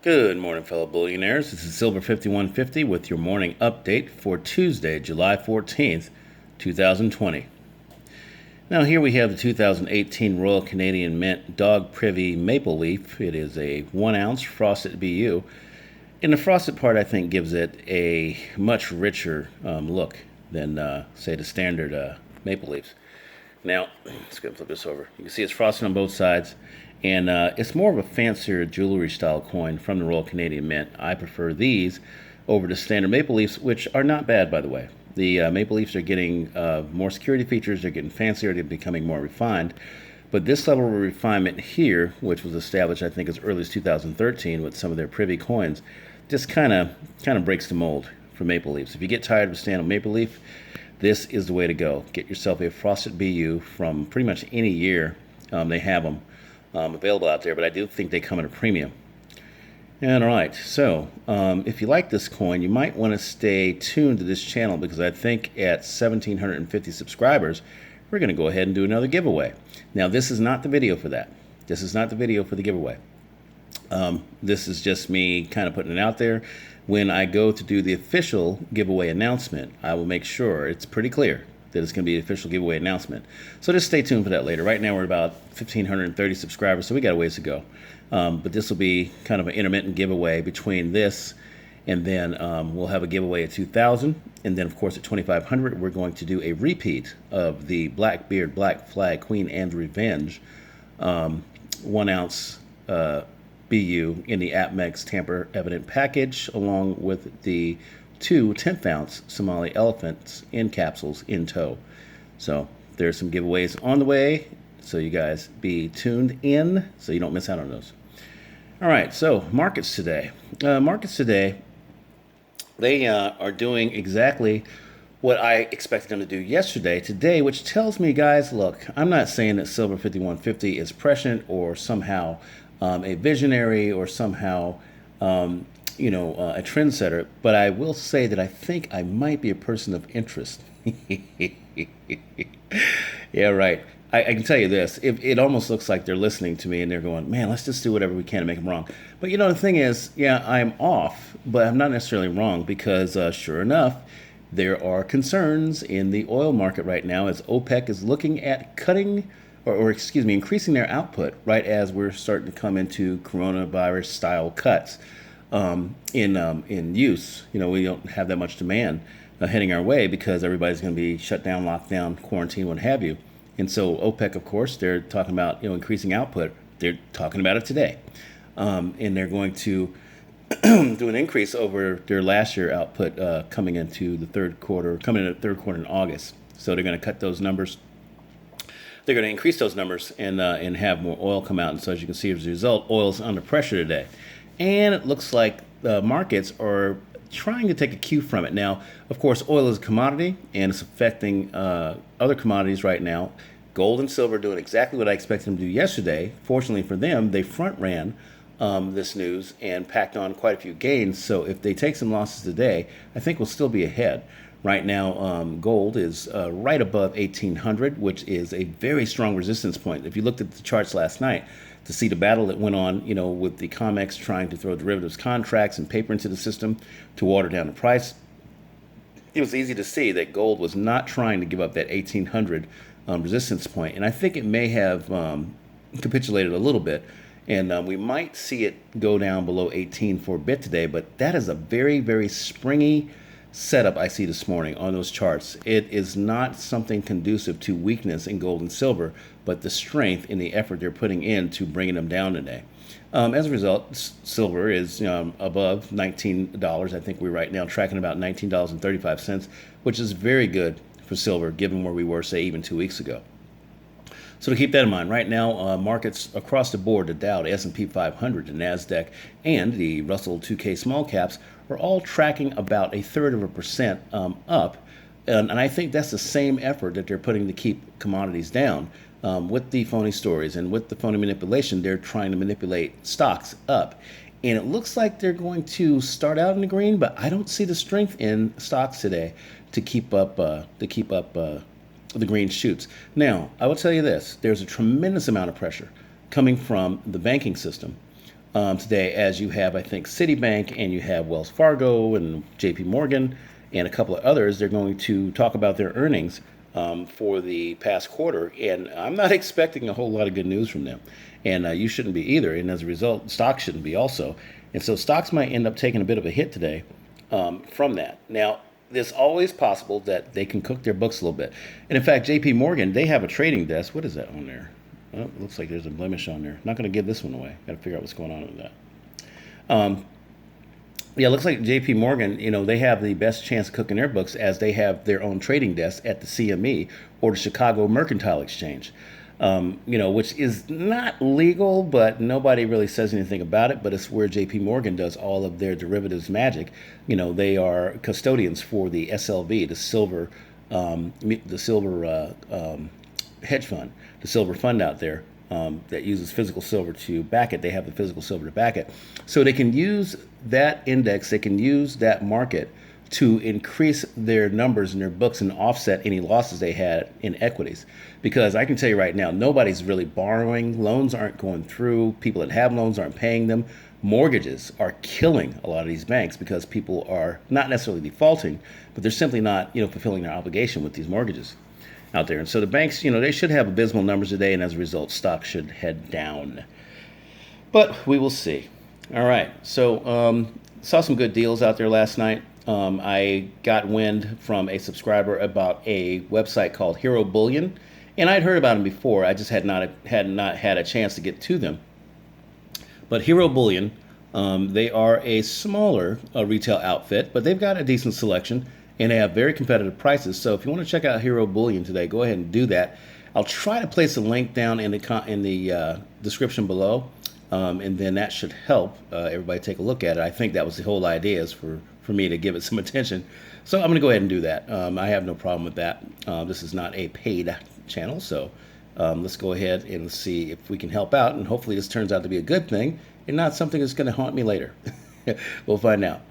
Good morning, fellow billionaires. This is Silver 5150 with your morning update for Tuesday, July 14th, 2020. Now, here we have the 2018 Royal Canadian Mint Dog Privy Maple Leaf. It is a 1 ounce frosted BU. And the frosted part, I think, gives it a much richer look than, say, the standard maple leaves. Now, let's go flip this over. You can see it's frosted on both sides. And it's more of a fancier jewelry style coin from the Royal Canadian Mint. I prefer these over the standard maple leafs, which are not bad, by the way. The maple leafs are getting more security features, they're getting fancier, they're becoming more refined. But this level of refinement here, which was established, I think, as early as 2013 with some of their Privy coins, just kind of breaks the mold for maple leafs. If you get tired of a standard maple leaf, this is the way to go. Get yourself a frosted BU from pretty much any year. They have them available out there, but I do think they come at a premium. And all right, so if you like this coin, you might want to stay tuned to this channel, because I think at 1,750 subscribers, we're going to go ahead and do another giveaway. Now, this is not the video for that. This is not the video for the giveaway. This is just me kind of putting it out there. When I go to do the official giveaway announcement, I will make sure it's pretty clear that it's going to be an official giveaway announcement. So just stay tuned for that later. Right now we're about 1,530 subscribers, so we got a ways to go. But this will be kind of an intermittent giveaway between this, and then we'll have a giveaway at 2,000. And then, of course, at 2,500, we're going to do a repeat of the Blackbeard Black Flag Queen and Revenge 1 ounce BU in the APMEX tamper evident package, along with the 2 10th ounce Somali elephants in capsules in tow. So there's some giveaways on the way, so you guys be tuned in so you don't miss out on those. All right, so markets today. They are doing exactly what I expected them to do yesterday today, which tells me, guys, look, I'm not saying that Silver 5150 is prescient or somehow a visionary or somehow a trendsetter, but I will say that I think I might be a person of interest. Yeah, right. I can tell you this. It almost looks like they're listening to me and they're going, man, let's just do whatever we can to make them wrong. But the thing is, yeah, I'm off, but I'm not necessarily wrong, because sure enough, there are concerns in the oil market right now as OPEC is looking at cutting increasing their output right as we're starting to come into coronavirus style cuts. In use, we don't have that much demand heading our way because everybody's going to be shut down, locked down, quarantine, what have you. And so OPEC, of course, they're talking about increasing output. They're talking about it today, and they're going to do an increase over their last year output coming into the third quarter in August. So they're going to cut those numbers. They're going to increase those numbers and have more oil come out. And so as you can see, as a result, oil's under pressure today. And it looks like the markets are trying to take a cue from it. Now, of course, oil is a commodity, and it's affecting other commodities right now. Gold and silver are doing exactly what I expected them to do yesterday. Fortunately for them, they front ran this news and packed on quite a few gains. So if they take some losses today, I think we'll still be ahead. Right now, gold is right above 1,800, which is a very strong resistance point. If you looked at the charts last night to see the battle that went on, with the COMEX trying to throw derivatives contracts and paper into the system to water down the price, it was easy to see that gold was not trying to give up that 1,800 resistance point. And I think it may have capitulated a little bit. And we might see it go down below 18 for a bit today, but that is a very, very springy setup I see this morning on those charts. It is not something conducive to weakness in gold and silver, but the strength in the effort they're putting in to bringing them down today. As a result, silver is above $19. I think we're right now tracking about $19.35, which is very good for silver given where we were, say, even 2 weeks ago. So to keep that in mind, right now, markets across the board, the Dow, the S&P 500, the NASDAQ, and the Russell 2K small caps are all tracking about 0.33% up. And I think that's the same effort that they're putting to keep commodities down. With the phony stories and with the phony manipulation, they're trying to manipulate stocks up. And it looks like they're going to start out in the green, but I don't see the strength in stocks today to keep up the green shoots. Now, I will tell you this. There's a tremendous amount of pressure coming from the banking system today, as you have, I think, Citibank and you have Wells Fargo and JP Morgan and a couple of others. They're going to talk about their earnings for the past quarter. And I'm not expecting a whole lot of good news from them. And you shouldn't be either. And as a result, stocks shouldn't be also. And so stocks might end up taking a bit of a hit today from that. Now, it's always possible that they can cook their books a little bit. And in fact, JP Morgan, they have a trading desk. What is that on there? Oh, it looks like there's a blemish on there. Not going to give this one away. Got to figure out what's going on with that. Yeah, it looks like JP Morgan, they have the best chance of cooking their books as they have their own trading desk at the CME or the Chicago Mercantile Exchange, which is not legal, but nobody really says anything about it. But it's where JP Morgan does all of their derivatives magic. They are custodians for the SLV, the silver hedge fund, the silver fund out there that uses physical silver to back it. They have the physical silver to back it. So they can use that index, they can use that market to increase their numbers in their books and offset any losses they had in equities. Because I can tell you right now, nobody's really borrowing. Loans aren't going through. People that have loans aren't paying them. Mortgages are killing a lot of these banks because people are not necessarily defaulting, but they're simply not, fulfilling their obligation with these mortgages out there. And so the banks, they should have abysmal numbers today, and as a result, stocks should head down. But we will see. All right. So saw some good deals out there last night. I got wind from a subscriber about a website called Hero Bullion, and I'd heard about them before. I just had not had a chance to get to them. But Hero Bullion, they are a smaller retail outfit, but they've got a decent selection, and they have very competitive prices. So if you want to check out Hero Bullion today, go ahead and do that. I'll try to place a link down in the description below, and then that should help everybody take a look at it. I think that was the whole idea, is for me to give it some attention. So I'm going to go ahead and do that. I have no problem with that. This is not a paid channel, so let's go ahead and see if we can help out, and hopefully this turns out to be a good thing and not something that's going to haunt me later. We'll find out.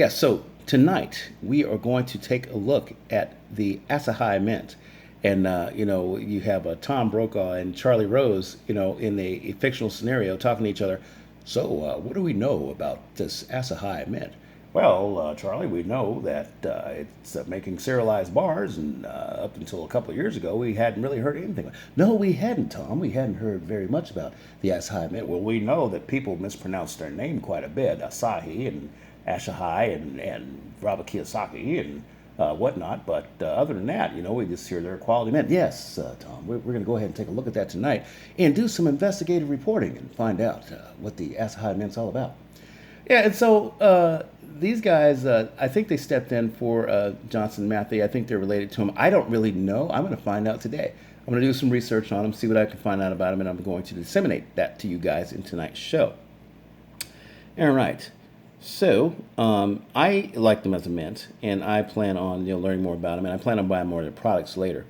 So tonight we are going to take a look at the Asahi Mint. And, you have Tom Brokaw and Charlie Rose, in a fictional scenario talking to each other. So what do we know about this Asahi Mint? Well, Charlie, we know that it's making serialized bars, and up until a couple of years ago, we hadn't really heard anything. No, we hadn't, Tom. We hadn't heard very much about the Asahi Mint. Well, we know that people mispronounce their name quite a bit, Asahi and Ashahai and Robert Kiyosaki and whatnot. But other than that, we just hear their quality mint. Yes, Tom, we're going to go ahead and take a look at that tonight and do some investigative reporting and find out what the Asahi Mint's all about. Yeah, and so these guys, I think they stepped in for Johnson Matthey. I think they're related to him. I don't really know. I'm going to find out today. I'm going to do some research on them, see what I can find out about them, and I'm going to disseminate that to you guys in tonight's show. All right. So I like them as a mint, and I plan on learning more about them, and I plan on buying more of their products later.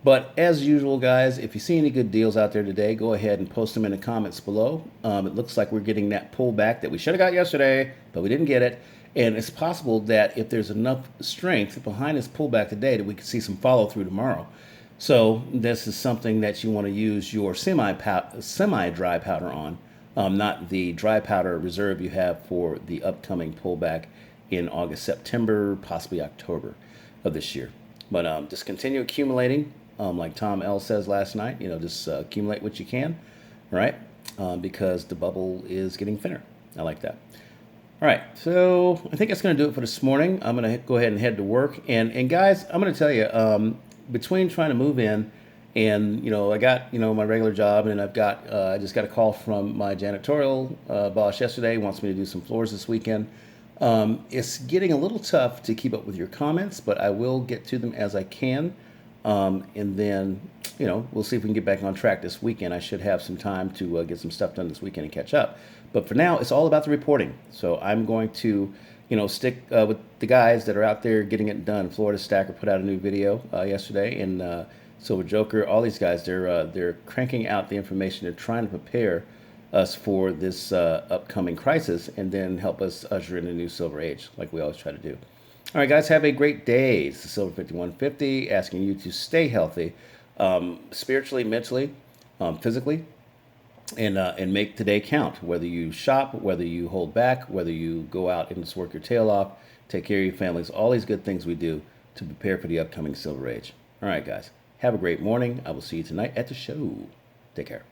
But as usual, guys, if you see any good deals out there today, go ahead and post them in the comments below. It looks like we're getting that pullback that we should have got yesterday, but we didn't get it. And it's possible that if there's enough strength behind this pullback today, that we could see some follow through tomorrow. So this is something that you want to use your semi-dry powder on. Not the dry powder reserve you have for the upcoming pullback in August, September, possibly October of this year. But just continue accumulating, like Tom L. says last night. Just accumulate what you can, right? Because the bubble is getting thinner. I like that. All right, so I think that's going to do it for this morning. I'm going to go ahead and head to work. And guys, I'm going to tell you, between trying to move in and, I got, my regular job, and I've got, I just got a call from my janitorial boss yesterday. He wants me to do some floors this weekend. It's getting a little tough to keep up with your comments, but I will get to them as I can. And then, we'll see if we can get back on track this weekend. I should have some time to get some stuff done this weekend and catch up. But for now, it's all about the reporting. So I'm going to, stick with the guys that are out there getting it done. Florida Stacker put out a new video yesterday, and Silver Joker, all these guys, they're cranking out the information. They're trying to prepare us for this upcoming crisis and then help us usher in a new silver age, like we always try to do. All right, guys, have a great day. It's the Silver 5150, asking you to stay healthy, spiritually, mentally, physically, and make today count. Whether you shop, whether you hold back, whether you go out and just work your tail off, take care of your families, all these good things we do to prepare for the upcoming Silver Age. All right, guys, have a great morning. I will see you tonight at the show. Take care.